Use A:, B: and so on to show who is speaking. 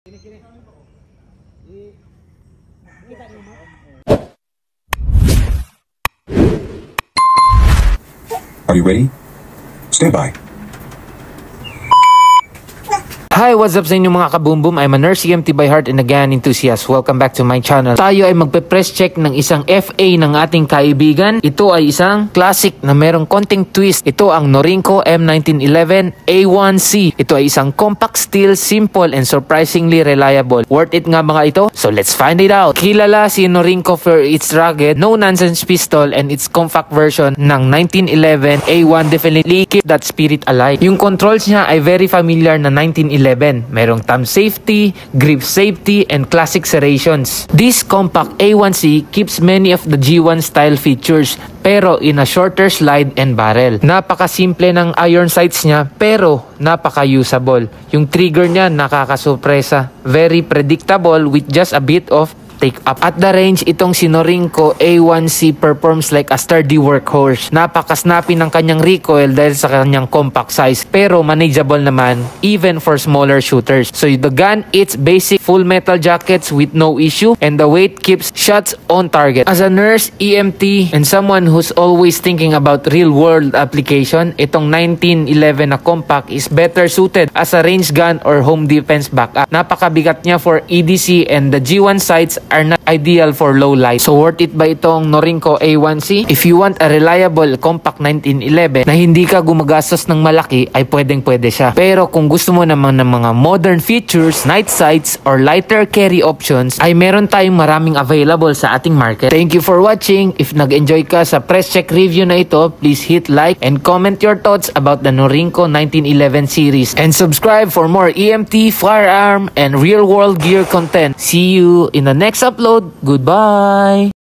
A: Are you ready? Stand by.
B: Hi, what's up sa inyo mga kaboom-boom? I'm a nurse EMT by heart and a GAN enthusiast. Welcome back to my channel. Tayo ay magpe-press check ng isang FA ng ating kaibigan. Ito ay isang classic na merong konting twist. Ito ang Norinco M1911 A1C. Ito ay isang compact steel, simple and surprisingly reliable. Worth it nga mga ito? So let's find it out. Kilala si Norinco for its rugged, no-nonsense pistol and its compact version ng 1911 A1 definitely keep that spirit alive. Yung controls niya ay very familiar na 1911. Merong thumb safety, grip safety, and classic serrations. This compact A1C keeps many of the G1 style features pero in a shorter slide and barrel. Napakasimple ng iron sights niya pero napaka-usable. Yung trigger niya nakakasurpresa. Very predictable with just a bit of take up. At the range, itong si Norinco A1C performs like a sturdy workhorse. Napaka-snappy ng kanyang recoil dahil sa kanyang compact size pero manageable naman even for smaller shooters. So the gun, it's basic full metal jackets with no issue and the weight keeps shots on target. As a nurse, EMT, and someone who's always thinking about real-world application, itong 1911 na compact is better suited as a range gun or home defense backup. Napakabigat niya for EDC and the G1 sights are not ideal for low light. So worth it ba itong Norinco A1C? If you want a reliable compact 1911 na hindi ka gumagastos ng malaki ay pwedeng-pwede siya. Pero kung gusto mo naman ng mga modern features, night sights, or lighter carry options, ay meron tayong maraming available sa ating market. Thank you for watching. If nag-enjoy ka sa press check review na ito, please hit like and comment your thoughts about the Norinco 1911 series. And subscribe for more EMT, firearm, and real-world gear content. See you in the next upload. Goodbye.